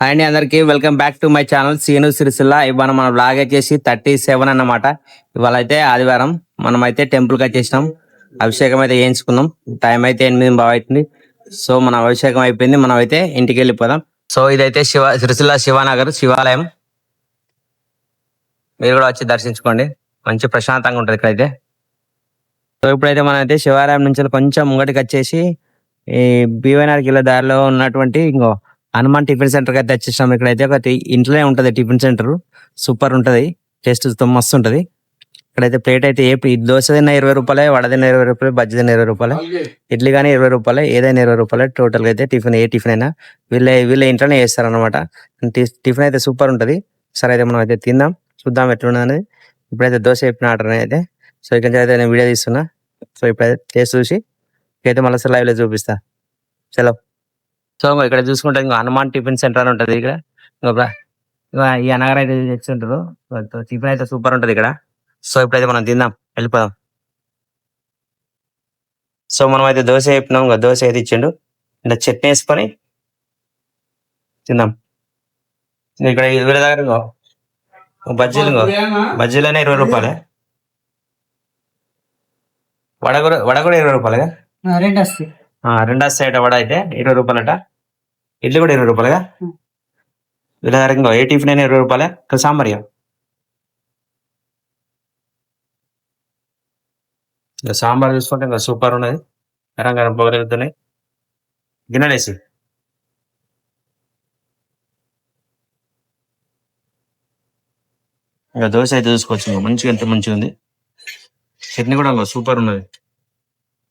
అండి అందరికి welcome back to my channel Seenu Sircilla. ఇవాళ మన బ్లాగ్ వచ్చేసి 37 అన్నమాట. ఇవాళ అయితే ఆదివారం, మనం అయితే టెంపుల్కి వచ్చేసినాం. అభిషేకం అయితే చేయించుకున్నాం. టైం అయితే 8 అవుతుంది. సో మన అభిషేకం అయిపోయింది, మనం అయితే ఇంటికి వెళ్ళిపోదాం. సో ఇదైతే సిరిసిల్ల శివనగర్ శివాలయం. మీరు కూడా వచ్చి దర్శించుకోండి, మంచి ప్రశాంతంగా ఉంటుంది ఇక్కడైతే. సో ఇప్పుడైతే మనం అయితే శివాలయం నుంచి కొంచెం ముంగటికి వచ్చేసి ఈ బీవైనార్కి వెళ్ళే దారిలో ఉన్నటువంటి ఇంకో హనుమాన్ టిఫిన్ సెంటర్కి అయితే వచ్చేసాం. ఇక్కడైతే ఒక ఇంట్లోనే ఉంటుంది టిఫిన్ సెంటర్, సూపర్ ఉంటుంది, టేస్ట్ మస్తు ఉంటుంది. ఇక్కడైతే ప్లేట్ అయితే దోశ తిన్న 20 రూపాయలే, వడ తిన్న 20 రూపాయలు, బజ్జీ తిన్న 20 రూపాయలే, ఇడ్లీ కానీ 20 రూపాయలే, ఏదైనా 20 రూపాయలే. టోటల్గా అయితే టిఫిన్ ఏ టిఫిన్ అయినా వీళ్ళే ఇంట్లోనే చేస్తారనమాట. టిఫిన్ అయితే సూపర్ ఉంటుంది. సరే అయితే మనం అయితే తిందాం, చూద్దాం ఎట్లున్నది అనేది. ఇప్పుడైతే దోశ చెప్పిన ఆర్డర్ అయితే. సో ఇక్కడ అయితే నేను వీడియో తీస్తున్నా. సో ఇప్పుడైతే టేస్ట్ చూసి ఇకైతే మళ్ళీ లైవ్లో చూపిస్తా. చలో. సో ఇక్కడ చూసుకుంటే ఇంకా హనుమాన్ టిఫిన్ సెంటర్ అని ఉంటుంది ఇక్కడ. ఈ అనగర అయితే తెచ్చుంటారు. టిఫిన్ అయితే సూపర్ ఉంటుంది ఇక్కడ. సో ఇప్పుడైతే మనం తిందాం, వెళ్ళిపోదాం. సో మనం అయితే దోశ చెప్పినాం, దోశ అయితే ఇచ్చిండు. ఇంకా చట్నీ వేసుకొని తిందాం. ఇక్కడ వీళ్ళ దగ్గర బజ్జీలనే 20 రూపాయలే, వడ కూడా 20 రూపాయలుగా, రెండు వస్తాయట. వడ అయితే 20 రూపాయలట, ఇడ్లీ కూడా 20 రూపాయలుగా. వీళ్ళ దగ్గర ఇంకో ఏ టిఫిన్ అయినా 20 రూపాయలే. ఇక్కడ సాంబార్ ఇంకా సాంబార్ చూసుకుంటే ఇంకా సూపర్ ఉన్నది. గరం గరం పొగలుగుతున్నాయి గిన్నెలేసి. ఇంకా దోశ అయితే చూసుకోవచ్చు, మంచిగా ఎంత మంచిగా ఉంది. చట్నీ కూడా సూపర్ ఉన్నది,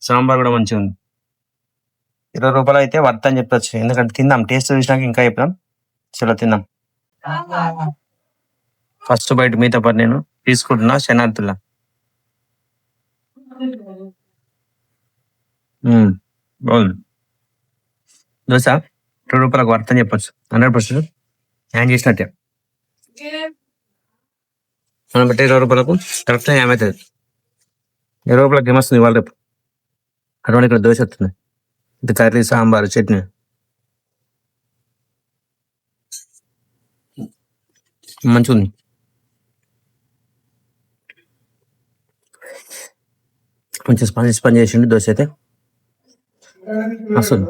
సాంబార్ కూడా మంచిగా ఉంది. 20 రూపాయలు అయితే వర్త్ అని చెప్పొచ్చు, ఎందుకంటే తిందాం, టేస్ట్ చూసినాక ఇంకా చెప్తాం. చలో తిందాం. ఫస్ట్ బయట మీతో పాటు నేను తీసుకుంటున్నా శనార్థుల్లా. బాగుంది దోశ. 20 రూపాయలకు వర్త్ అని చెప్పొచ్చు, 100% ఏం చేసినట్టే. మనం పెట్టే 20 రూపాయలకు కరెక్ట్గా ఏమవుతుంది. 20 రూపాయలకి ఏమొస్తుంది ఇవాళ రేపు. అటువంటి ఇక్కడ దోశ వస్తుంది, ఇది కర్రీ, సాంబార్, చట్నీ. మంచిగా ఉంది. కొంచెం స్పంజ్ చేసిండు దోశ అయితే వస్తుంది.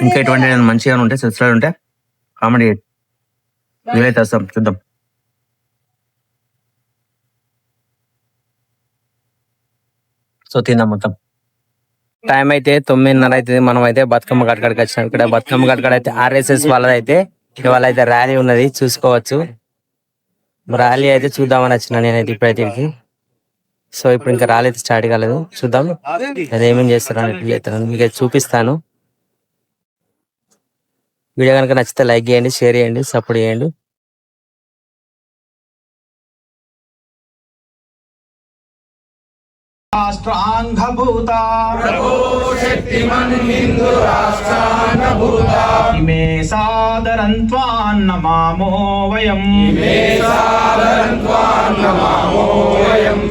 ఇంకా ఎటువంటి మంచిగా ఉంటే సబ్స్క్రైబ్ ఉంటే కామెంట్ చేయండి, వీలైతే వస్తాం, చూద్దాం. సో తిందాం మొత్తం. టైం అయితే 9:30 అవుతుంది. మనం అయితే బతుకమ్మ గడకడికి వచ్చినాం. ఇక్కడ బతుకమ్మ గడకడ అయితే RSS వాళ్ళదైతే ఇవాళ అయితే ర్యాలీ ఉన్నది, చూసుకోవచ్చు. ర్యాలీ అయితే చూద్దామని వచ్చిన నేనైతే ఇప్పుడైతే. సో ఇప్పుడు ఇంకా ర్యాలీ అయితే స్టార్ట్ కాలేదు, చూద్దాం అదేమేం చేస్తారు అని మీకు చూపిస్తాను. వీడియో కనుక నచ్చితే లైక్ చేయండి, షేర్ చేయండి, సపోర్ట్ చేయండి. ఇమే సాదరంత్వాన్నమామో వయం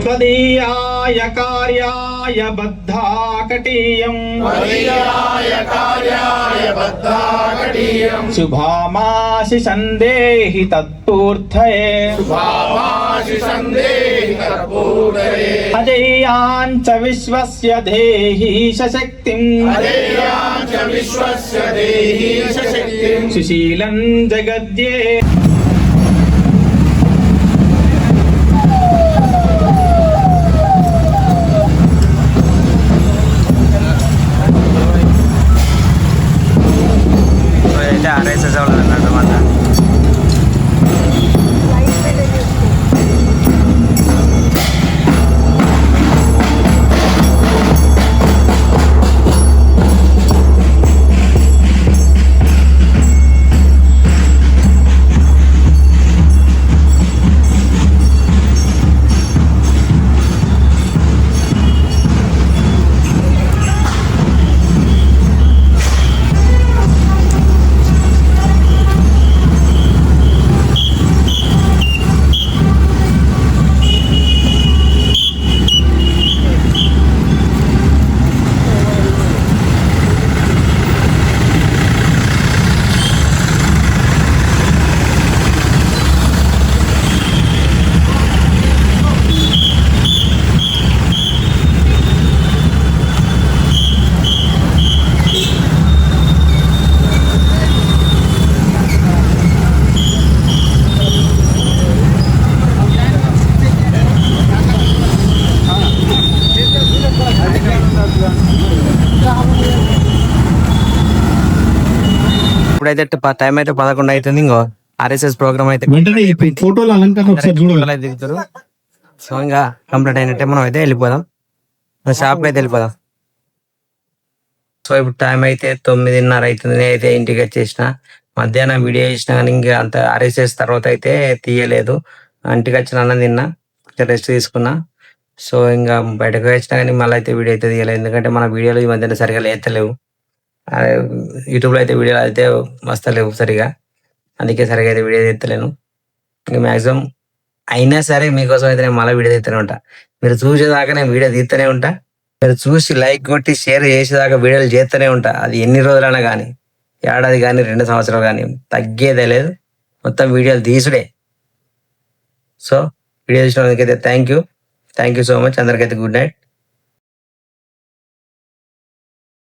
త్వదీయాయ కార్యాయ బద్ధాకటీయం శుభామాశి సందేహి తత్పూర్ధయే అజేయాంచ విశ్వస్య దేహీశ శక్తిం సుశీలం జగద్యే. RSS వాళ్ళు అన్నమాట. ఇప్పుడైతే టైం అయితే 11 అవుతుంది. ఇంకో ఆర్ఎస్ఎస్ ప్రోగ్రామ్ అయితే వెంటనే ఈ ఫోటోలు అలంకరణ ఒకసారి చూడు. ఫోటోలు అయితే దిగుతారు. సో ఇంకా కంప్లీట్ అయినట్టే మనం అయితే వెళ్ళిపోదాం, షాప్కి అయితే వెళ్ళిపోదాం. సో ఇప్పుడు టైం అయితే 9:30 అవుతుంది. నేను అయితే ఇంటికి వచ్చేసిన. మధ్యాహ్నం వీడియో చేసిన కానీ ఇంకా అంత ఆర్ఎస్ఎస్ తర్వాత అయితే తీయలేదు. ఇంటికి వచ్చిన అన్నం తిన్నా, రెస్ట్ తీసుకున్నా. సో ఇంకా బయటకు వచ్చినా కానీ మళ్ళీ అయితే వీడియో అయితే తీయలేదు, ఎందుకంటే మన వీడియోలు ఈ మధ్యన సరిగా లేతలేవు. యూట్యూబ్లో అయితే వీడియోలు అయితే వస్తలేవు సరిగా, అందుకే సరిగా అయితే వీడియో తీస్తలేను. ఇంకా మ్యాక్సిమం అయినా సరే మీకోసం అయితే నేను మళ్ళీ వీడియో తీస్తూనే ఉంటా. మీరు చూసేదాకా నేను వీడియో తీస్తూనే ఉంటా. మీరు చూసి లైక్ కొట్టి షేర్ చేసేదాకా వీడియోలు చేస్తూనే ఉంటా. అది ఎన్ని రోజులైనా కానీ, ఏడాది కానీ 2 సంవత్సరాలు కానీ తగ్గేదే లేదు. మొత్తం వీడియోలు తీసుడే. సో వీడియో చూసినందుకైతే థ్యాంక్ యూ సో మచ్. అందరికైతే గుడ్ నైట్.